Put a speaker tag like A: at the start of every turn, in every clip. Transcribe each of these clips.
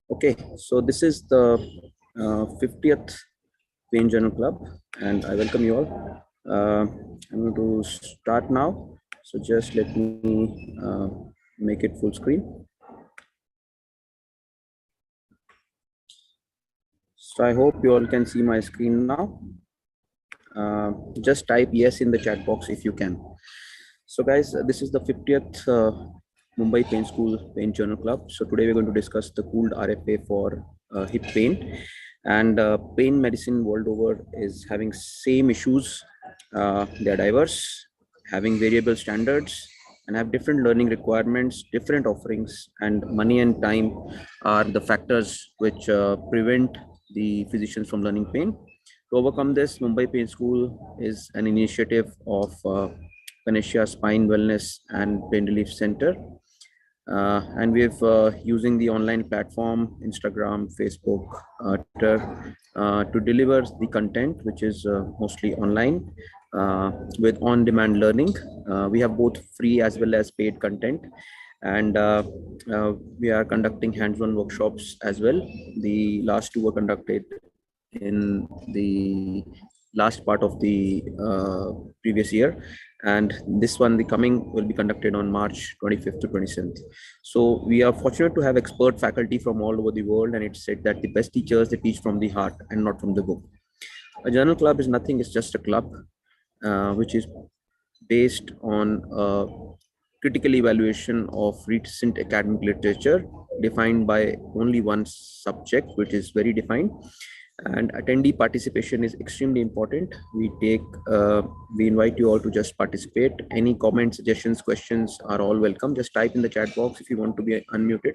A: Okay, so this is the 50th Pain Journal Club, and I welcome you all. I'm going to start now. So just let me make it full screen. So I hope you all can see my screen now. Just type yes in the chat box if you can. So guys, this is the 50th Mumbai Pain School Pain Journal Club. So today we're going to discuss the cooled RFA for hip pain. And pain medicine world over is having same issues. They are diverse, having variable standards, and have different learning requirements, different offerings, and money and time are the factors which prevent the physicians from learning pain. To overcome this, Mumbai Pain School is an initiative of Panesha Spine Wellness and Pain Relief Center. And we've using the online platform, Instagram, Facebook, Twitter, to deliver the content, which is mostly online with on-demand learning. We have both free as well as paid content. And we are conducting hands-on workshops as well. The last two were conducted in the last part of the previous year, and this one, the coming, will be conducted on March 25th to 27th. So we are fortunate to have expert faculty from all over the world, and it's said that the best teachers, they teach from the heart and not from the book. A journal club is nothing, it's just a club which is based on critical evaluation of recent academic literature defined by only one subject, which is very defined, and attendee participation is extremely important. We invite you all to just participate. Any comments, suggestions, questions are all welcome. Just type in the chat box if you want to be unmuted,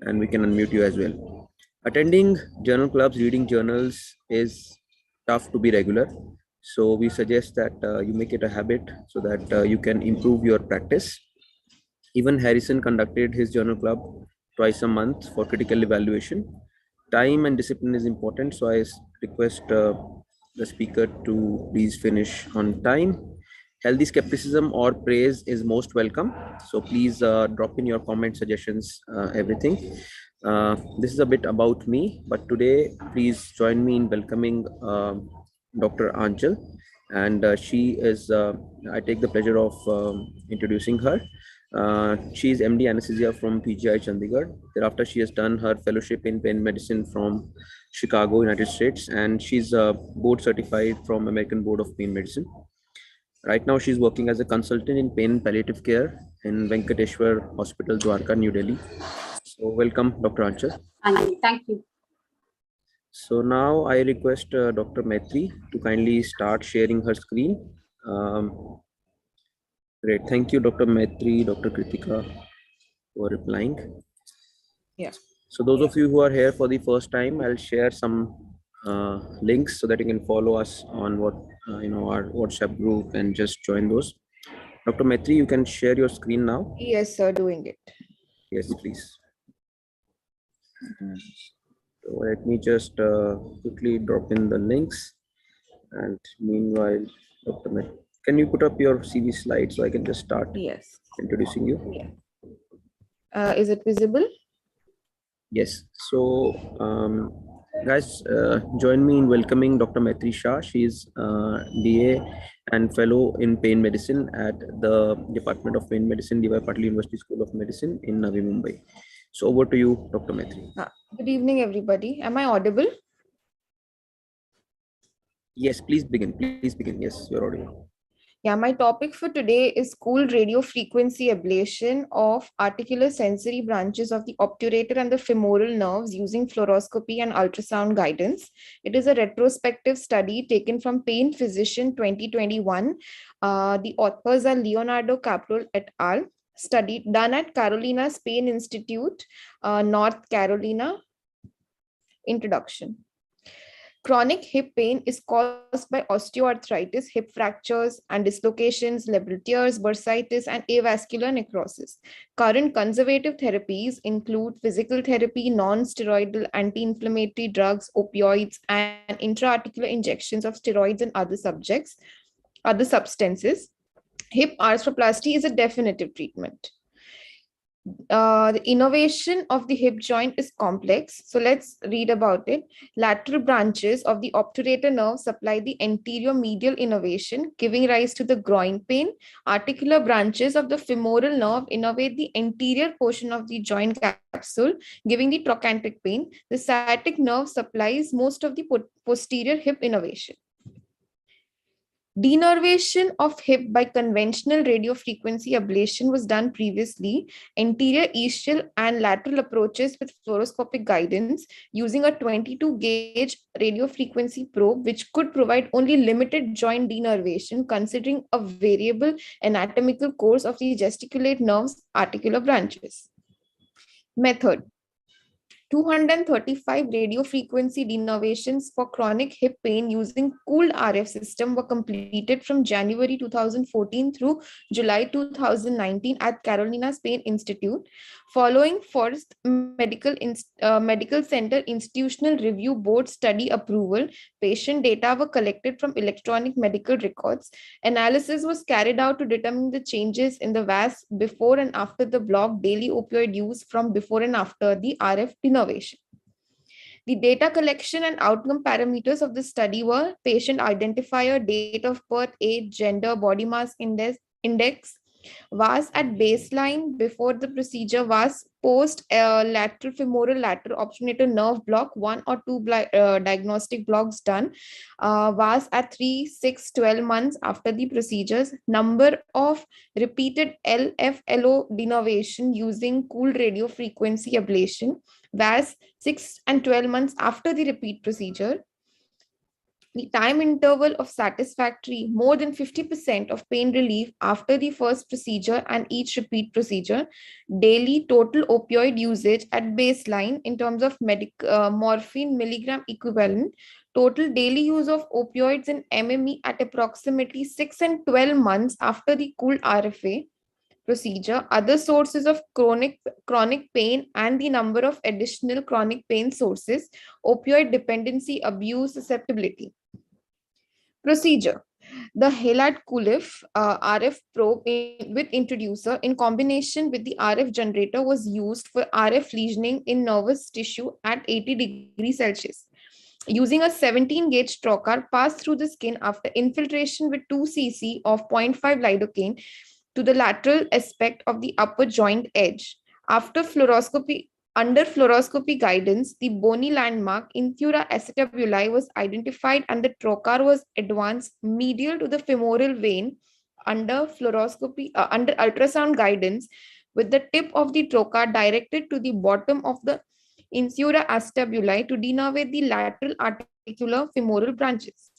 A: and we can unmute you as well. Attending journal clubs, reading journals is tough to be regular, so we suggest that you make it a habit so that you can improve your practice. Even Harrison conducted his journal club twice a month for critical evaluation. Time and discipline is important, so I request the speaker to please finish on time. Healthy skepticism or praise is most welcome, so please drop in your comments, suggestions, everything. This is a bit about me, but today please join me in welcoming Dr. Aanchal, and she is, I take the pleasure of introducing her. She is MD Anesthesia from PGI Chandigarh. Thereafter, she has done her fellowship in pain medicine from Chicago, United States, and she's board certified from American Board of Pain Medicine. Right now, she's working as a consultant in pain palliative care in Venkateshwar Hospital, Dwarka, New Delhi. So welcome, Dr. Aanchal.
B: Thank you.
A: So now I request Dr. Maitri to kindly start sharing her screen. Great. Thank you, Dr. Maitri, Dr. Kritika, for replying.
B: Yeah.
A: So those of you who are here for the first time, I'll share some links so that you can follow us on our WhatsApp group and just join those. Dr. Maitri, you can share your screen now.
B: Yes, sir, doing it.
A: Yes, please. So let me just quickly drop in the links. And meanwhile, Dr. Maitri, can you put up your CV slide so I can just start introducing you?
B: Yeah. Is it visible?
A: Yes. So, guys, join me in welcoming Dr. Maitri Shah. She is DA and Fellow in Pain Medicine at the Department of Pain Medicine, Patil University School of Medicine in Navi, Mumbai. So over to you, Dr. Maitri.
B: Good evening, everybody. Am I audible?
A: Yes, please begin. Please begin. Yes, you're audible.
B: Yeah, my topic for today is cooled radio frequency ablation of articular sensory branches of the obturator and the femoral nerves using fluoroscopy and ultrasound guidance. It is a retrospective study taken from Pain Physician 2021. The authors are Leonardo Caprol et al. Study done at Carolina's Pain Institute, North Carolina. Introduction. Chronic hip pain is caused by osteoarthritis, hip fractures and dislocations, labral tears, bursitis, and avascular necrosis. Current conservative therapies include physical therapy, non-steroidal anti-inflammatory drugs, opioids, and intra-articular injections of steroids and other substances. Hip arthroplasty is a definitive treatment. The innovation of the hip joint is complex. So let's read about it. Lateral branches of the obturator nerve supply the anterior medial innervation, giving rise to the groin pain. Articular branches of the femoral nerve innervate the anterior portion of the joint capsule, giving the trochanteric pain. The sciatic nerve supplies most of the posterior hip innervation. Denervation of hip by conventional radiofrequency ablation was done previously. Anterior ischial and lateral approaches with fluoroscopic guidance using a 22 gauge radiofrequency probe, which could provide only limited joint denervation considering a variable anatomical course of the gesticulate nerves' articular branches. Method: 235 radiofrequency denervations for chronic hip pain using cooled RF system were completed from January 2014 through July 2019 at Carolina Spain Institute. Following first medical center institutional review board study approval, patient data were collected from electronic medical records. Analysis was carried out to determine the changes in the VAS before and after the block daily opioid use from before and after the RF denervation. The data collection and outcome parameters of the study were patient identifier, date of birth, age, gender, body mass index, VAS at baseline before the procedure, VAS post lateral femoral lateral obturator nerve block, 1 or 2 diagnostic blocks done, VAS at 3, 6, 12 months after the procedures, number of repeated LFLO denervation using cooled radiofrequency ablation, VAS 6 and 12 months after the repeat procedure, the time interval of satisfactory more than 50% of pain relief after the first procedure and each repeat procedure, daily total opioid usage at baseline in terms of morphine milligram equivalent, total daily use of opioids in MME at approximately 6 and 12 months after the cooled RFA procedure, other sources of chronic pain and the number of additional chronic pain sources, opioid dependency, abuse, susceptibility. Procedure: the Halad-Kulif RF probe with introducer in combination with the RF generator was used for RF lesioning in nervous tissue at 80 degrees Celsius. Using a 17 gauge trocar passed through the skin after infiltration with 2 cc of 0.5 lidocaine to the lateral aspect of the upper joint edge. Under fluoroscopy guidance, the bony landmark infura acetabuli was identified and the trocar was advanced medial to the femoral vein under ultrasound guidance, with the tip of the trocar directed to the bottom of the infura acetabuli to denervate the lateral articular femoral branches.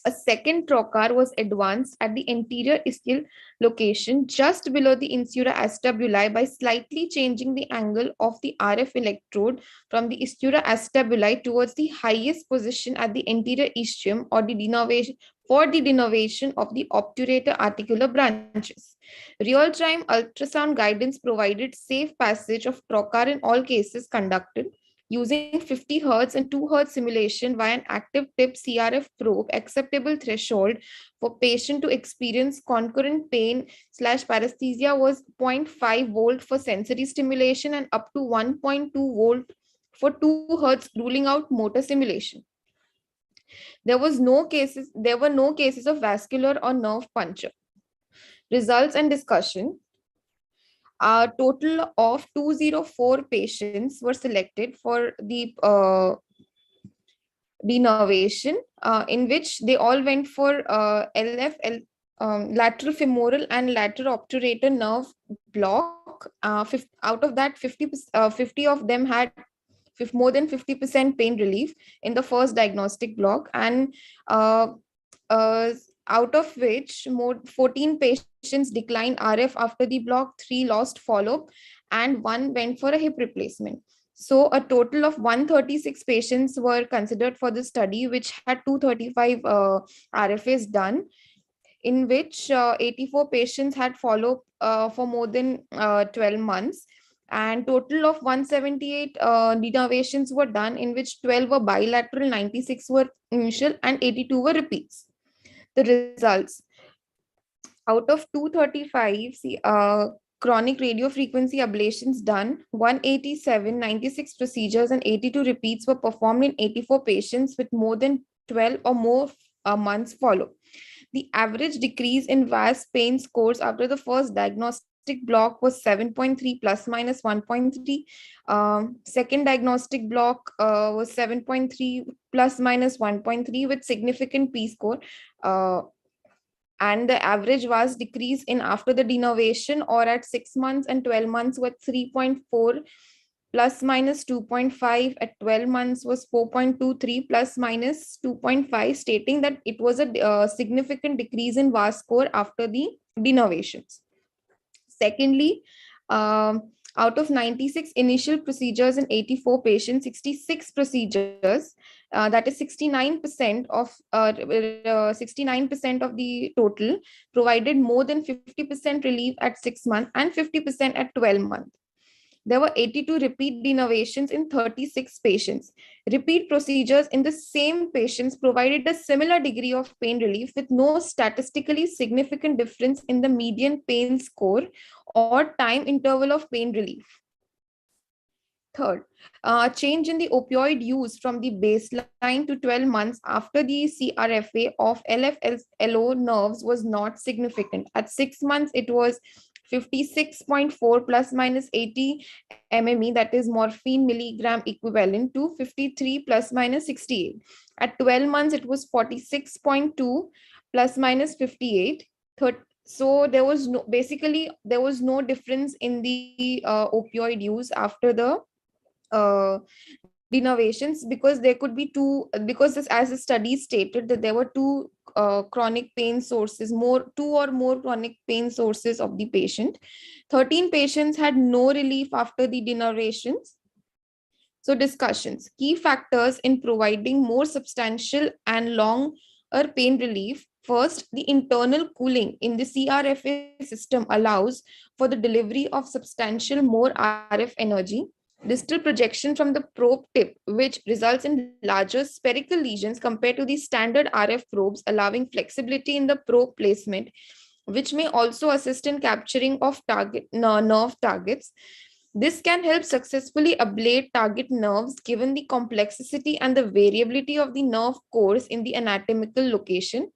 B: A second trocar was advanced at the anterior ischial location just below the insula acetabuli by slightly changing the angle of the RF electrode from the ischial acetabuli towards the highest position at the anterior ischium or the denervation of the obturator articular branches. Real-time ultrasound guidance provided safe passage of trocar in all cases conducted using 50 Hz and 2 Hz simulation via an active tip CRF probe. Acceptable threshold for patient to experience concurrent pain / paresthesia was 0.5 volt for sensory stimulation and up to 1.2 volt for 2 Hz, ruling out motor stimulation. There were no cases of vascular or nerve puncture. Results and discussion. A total of 204 patients were selected for the denervation, in which they all went for LFL, lateral femoral and lateral obturator nerve block. Out of that, 50 of them had more than 50% pain relief in the first diagnostic block, and out of which 14 patients declined RF after the block, 3 lost follow-up, and 1 went for a hip replacement. So a total of 136 patients were considered for the study, which had 235 RFAs done, in which 84 patients had follow-up for more than 12 months. And total of 178 denervations were done, in which 12 were bilateral, 96 were initial, and 82 were repeats. The results: out of 235 chronic radiofrequency ablations done. 187, 96 procedures and 82 repeats were performed in 84 patients with more than 12 or more months follow. The average decrease in VAS pain scores after the first diagnostic block was 7.3 plus minus 1.3. Second diagnostic block was 7.3 plus minus 1.3 with significant P score. And the average was decrease in after the denervation or at 6 months and 12 months with 3.4 plus minus 2.5, at 12 months was 4.23 plus minus 2.5, stating that it was a significant decrease in VAS score after the denervations. Secondly, out of 96 initial procedures in 84 patients, 66 procedures, that is 69% of 69% of the total, provided more than 50% relief at 6 months and 50% at 12 months. There were 82 repeat denervations in 36 patients. Repeat procedures in the same patients provided a similar degree of pain relief with no statistically significant difference in the median pain score or time interval of pain relief. Third, change in the opioid use from the baseline to 12 months after the CRFA of LFLO nerves was not significant. At 6 months, it was 56.4 plus minus 80 MME, that is morphine milligram equivalent to 53 plus minus 68. At 12 months, it was 46.2 plus minus 58. So there was no difference in the opioid use after the denervations, because there could be because as the study stated that there were two chronic pain sources, two or more chronic pain sources of the patient. 13 patients had no relief after the denervations. So discussions. Key factors in providing more substantial and longer pain relief. First, the internal cooling in the CRFA system allows for the delivery of substantial more RF energy. Distal projection from the probe tip, which results in larger spherical lesions compared to the standard RF probes, allowing flexibility in the probe placement, which may also assist in capturing of nerve targets. This can help successfully ablate target nerves given the complexity and the variability of the nerve cores in the anatomical location.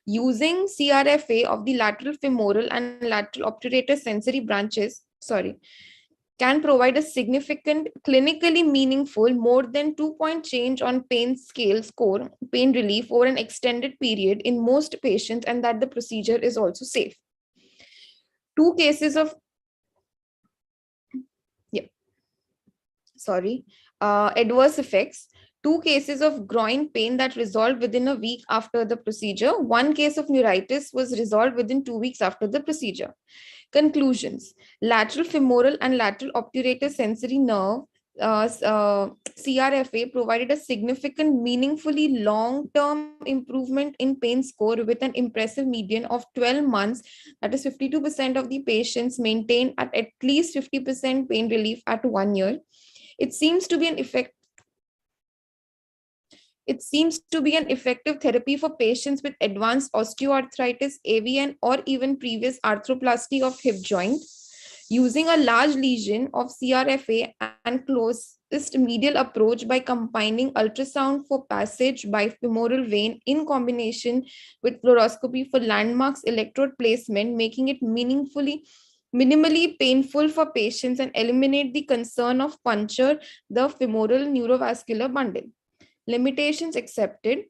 B: Using CRFA of the lateral femoral and lateral obturator sensory branches, can provide a significant, clinically meaningful, more than 2-point change on pain scale score, pain relief over an extended period in most patients, and that the procedure is also safe. Two cases of adverse effects. 2 cases of groin pain that resolved within a week after the procedure. 1 case of neuritis was resolved within 2 weeks after the procedure. Conclusions. Lateral femoral and lateral obturator sensory nerve CRFA provided a significant, meaningfully long-term improvement in pain score with an impressive median of 12 months. That is 52% of the patients maintained at least 50% pain relief at 1 year. It seems to be an effective therapy for patients with advanced osteoarthritis, AVN, or even previous arthroplasty of hip joint. Using a large lesion of CRFA and closest medial approach by combining ultrasound for passage by femoral vein in combination with fluoroscopy for landmarks electrode placement, making it minimally painful for patients and eliminate the concern of puncture the femoral neurovascular bundle. Limitations accepted.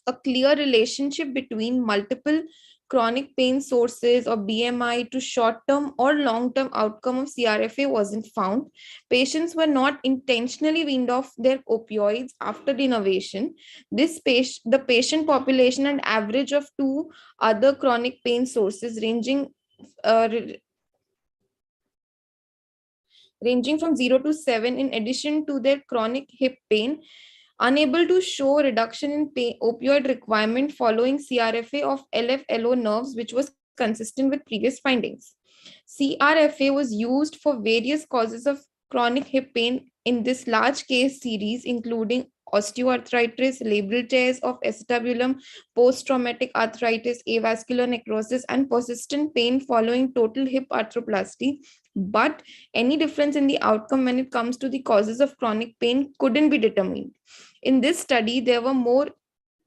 B: A clear relationship between multiple chronic pain sources or BMI to short-term or long-term outcome of CRFA wasn't found. Patients were not intentionally weaned off their opioids after denervation. The patient population and average of 2 other chronic pain sources ranging from 0 to 7 in addition to their chronic hip pain, unable to show reduction in opioid requirement following CRFA of LFLO nerves, which was consistent with previous findings. CRFA was used for various causes of chronic hip pain in this large case series, including osteoarthritis, labral tears of acetabulum, post-traumatic arthritis, avascular necrosis, and persistent pain following total hip arthroplasty. But any difference in the outcome when it comes to the causes of chronic pain couldn't be determined. In this study, there were more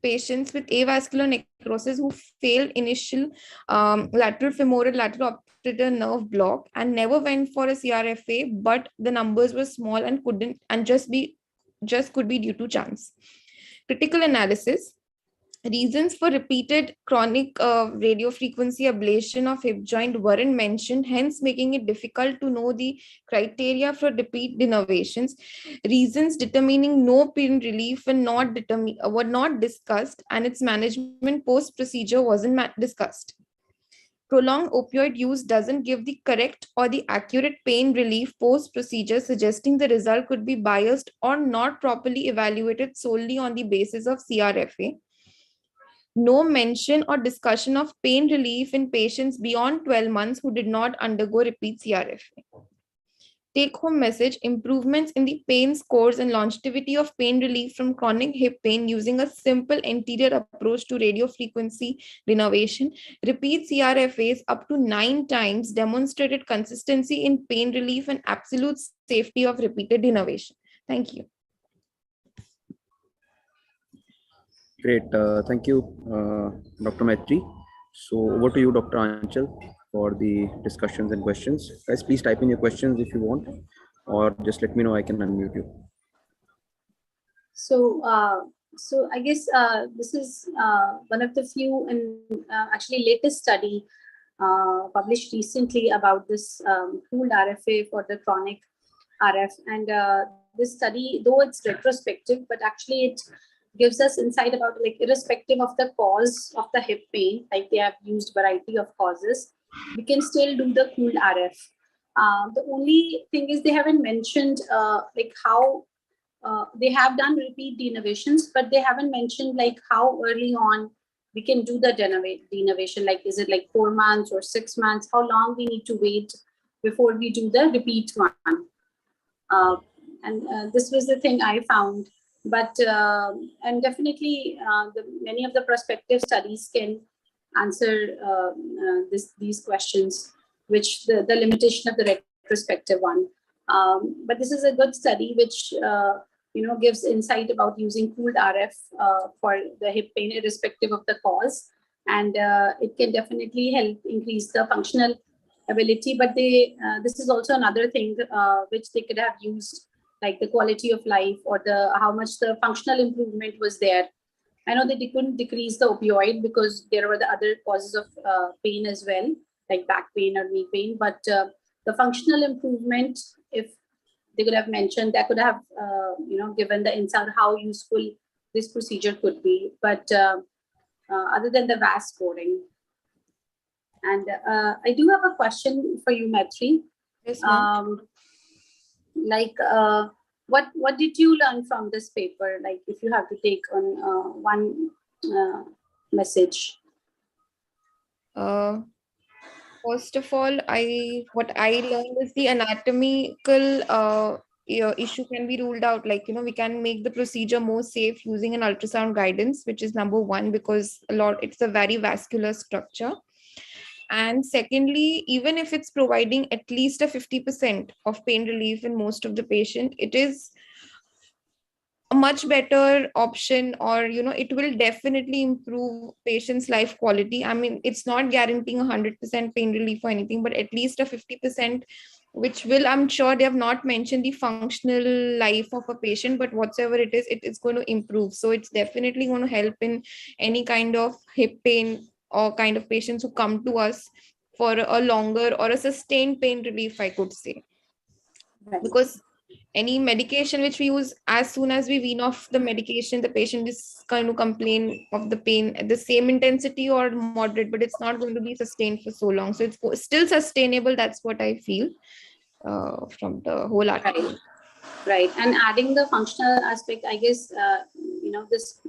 B: patients with avascular necrosis who failed initial lateral femoral lateral obturator nerve block and never went for a CRFA, but the numbers were small and couldn't and just could be due to chance. Critical analysis. Reasons for repeated chronic radiofrequency ablation of hip joint weren't mentioned, hence making it difficult to know the criteria for repeat denervations. Reasons determining no pain relief were not discussed, and its management post-procedure wasn't discussed. Prolonged opioid use doesn't give the correct or the accurate pain relief post-procedure, suggesting the result could be biased or not properly evaluated solely on the basis of CRFA. No mention or discussion of pain relief in patients beyond 12 months who did not undergo repeat CRFA. Take-home message: improvements in the pain scores and longevity of pain relief from chronic hip pain using a simple anterior approach to radiofrequency denervation. Repeat CRFAs up to 9 times demonstrated consistency in pain relief and absolute safety of repeated denervation. Thank you.
A: Great. Thank you, Dr. Maitri. So over to you, Dr. Aanchal, for the discussions and questions. Guys, please type in your questions if you want, or just let me know, I can unmute you.
C: So I guess this is one of the few and actually latest study published recently about this pooled RFA for the chronic RF. And this study, though it's retrospective, but actually it gives us insight about, like, irrespective of the cause of the hip pain, like they have used variety of causes, we can still do the pooled RF. The only thing is they haven't mentioned like how they have done repeat denervations, but they haven't mentioned like how early on we can do the denervation. Like, is it like 4 months or 6 months? How long we need to wait before we do the repeat one? And this was the thing I found. But and definitely many of the prospective studies can answer these questions, which the limitation of the retrospective one. But this is a good study which gives insight about using pooled RF for the hip pain irrespective of the cause, and it can definitely help increase the functional ability. But this is also another thing which they could have used, like the quality of life or how much the functional improvement was there. I know that they couldn't decrease the opioid because there were the other causes of pain as well, like back pain or knee pain. But the functional improvement, if they could have mentioned, that could have given the insight how useful this procedure could be. But other than the VAS scoring, and I do have a question for you, Maitri.
B: Yes,
C: what did you learn from this paper? Like, if you have to take on one message.
B: First of all, what I learned is the anatomical issue can be ruled out. Like, we can make the procedure more safe using an ultrasound guidance, which is number one, because it's a very vascular structure. And secondly, even if it's providing at least a 50% of pain relief in most of the patient, it is a much better option, or it will definitely improve patients' life quality. I mean, it's not guaranteeing 100% pain relief or anything, but at least a 50%, which will, I'm sure they have not mentioned the functional life of a patient, but whatsoever it is going to improve. So it's definitely going to help in any kind of hip pain or kind of patients who come to us for a longer or a sustained pain relief, I could say.
C: Right.
B: Because any medication which we use, as soon as we wean off the medication, the patient is going to complain of the pain at the same intensity or moderate, but it's not going to be sustained for so long. So it's still sustainable. That's what I feel from the whole article.
C: Right. And adding the functional aspect, I guess, this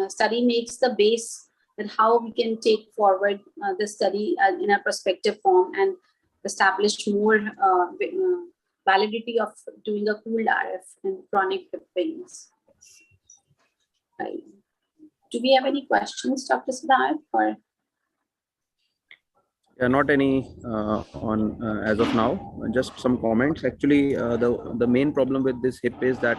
C: study makes the base that how we can take forward the study in a prospective form and establish more validity of doing a pooled RF in chronic hip pains. Right. Do we have any questions, Dr. Sidharth? Or
A: Not any on as of now. Just some comments. Actually, the main problem with this hip is that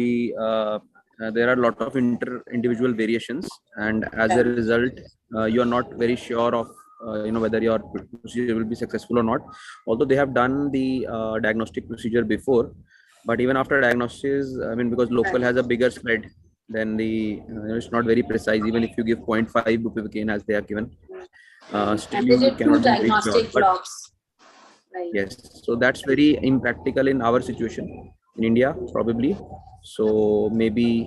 A: there are a lot of individual variations, and as a result, you are not very sure of whether your procedure will be successful or not. Although they have done the diagnostic procedure before, but even after diagnosis, I mean, because local has a bigger spread than the it's not very precise. Even if you give 0.5 bupivacaine as they have given. Still
C: and they did
A: cannot
C: 2
A: be very
C: diagnostic
A: sure,
C: blocks. Right.
A: yes, so that's very impractical in our situation in India, probably. So maybe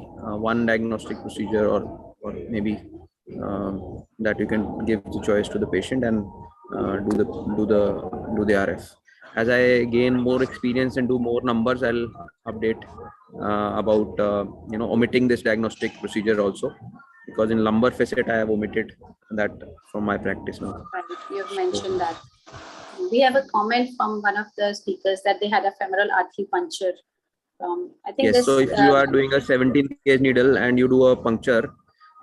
A: one diagnostic procedure, or maybe that you can give the choice to the patient and do the RF. As I gain more experience and do more numbers, I'll update about omitting this diagnostic procedure also, because in lumbar facet I have omitted that from my practice now.
C: Right. You have mentioned that. We have a comment from one of the speakers that they had a femoral artery puncture. I think
A: yes,
C: this,
A: so if you are doing a 17 gauge needle and you do a puncture,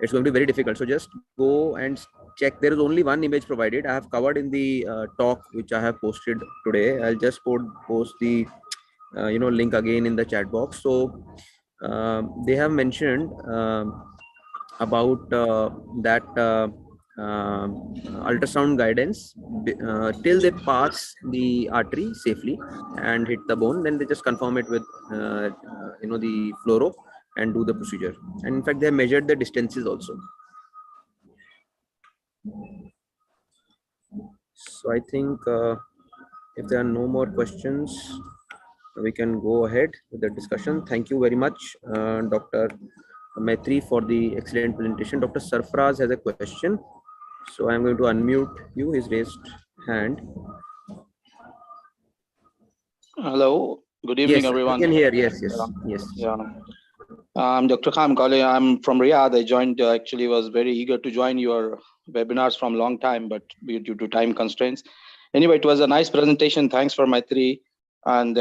A: it's going to be very difficult. So just go and check. There is only one image provided. I have covered in the talk which I have posted today. I'll just post the link again in the chat box. So they have mentioned about that ultrasound guidance till they pass the artery safely and hit the bone, then they just confirm it with the fluoro and do the procedure. And in fact, they have measured the distances also. So I think if there are no more questions, we can go ahead with the discussion. Thank you very much, Dr. Maitri, for the excellent presentation. Dr. Sarfraz has a question. So I'm going to unmute you, his raised hand.
D: Hello, good evening,
A: yes,
D: everyone.
A: You can hear, yes.
D: Yeah. I'm Dr. Khan calling. I'm from Riyadh. I joined, actually was very eager to join your webinars from long time, but due to time constraints. Anyway, it was a nice presentation. Thanks for Maitri and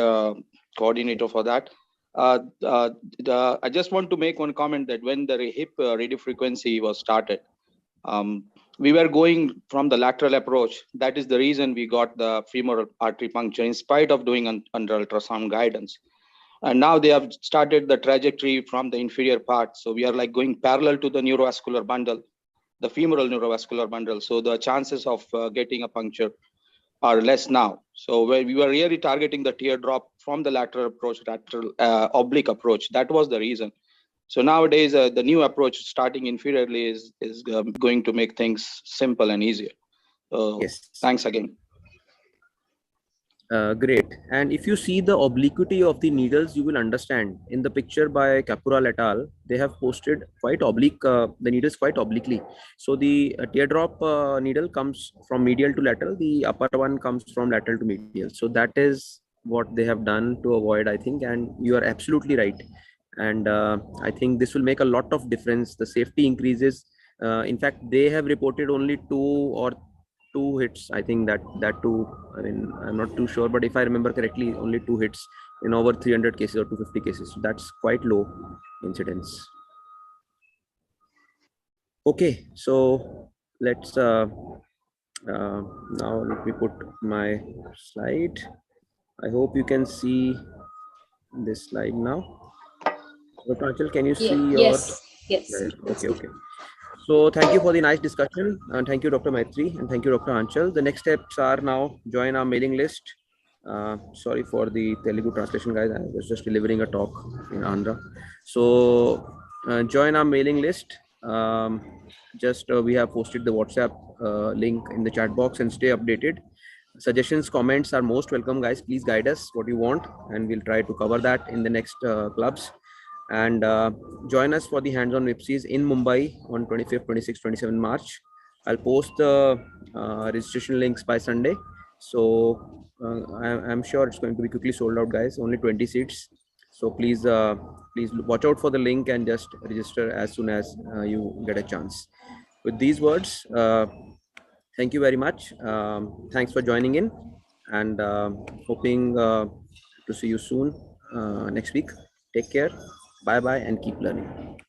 D: coordinator for that. I just want to make one comment that when the hip radio frequency was started, we were going from the lateral approach. That is the reason we got the femoral artery puncture in spite of doing under ultrasound guidance. And now they have started the trajectory from the inferior part. So we are like going parallel to the neurovascular bundle, the femoral neurovascular bundle. So the chances of getting a puncture are less now. So where we were really targeting the teardrop from the lateral approach, lateral oblique approach. That was the reason. So nowadays, the new approach starting inferiorly is going to make things simple and easier. So
A: yes.
D: Thanks again.
A: Great. And if you see the obliquity of the needles, you will understand. In the picture by Caporal et al., they have posted quite oblique, the needles quite obliquely. So the teardrop needle comes from medial to lateral. The upper one comes from lateral to medial. So that is what they have done to avoid, I think. And you are absolutely right. And I think this will make a lot of difference. The safety increases. In fact, they have reported only 2 hits. I think that too, I mean, I'm not too sure, but if I remember correctly, only 2 hits in over 300 cases or 250 cases. So that's quite low incidence. Okay, so let's now let me put my slide. I hope you can see this slide now. Dr. Aanchal, can you see your?
C: Yes.
A: Okay. So thank you for the nice discussion, and thank you, Dr. Maitri, and thank you, Dr. Aanchal. The next steps are now join our mailing list. Sorry for the Telugu translation, guys. I was just delivering a talk in Andhra. So join our mailing list. We have posted the WhatsApp link in the chat box, and stay updated. Suggestions, comments are most welcome, guys. Please guide us what you want, and we'll try to cover that in the next clubs. And join us for the hands-on WIPSIs in Mumbai on 25th, 26th, 27th March. I'll post the registration links by Sunday. So I'm sure it's going to be quickly sold out, guys. Only 20 seats. So please watch out for the link and just register as soon as you get a chance. With these words, thank you very much. Thanks for joining in, and hoping to see you soon next week. Take care. Bye-bye and keep learning.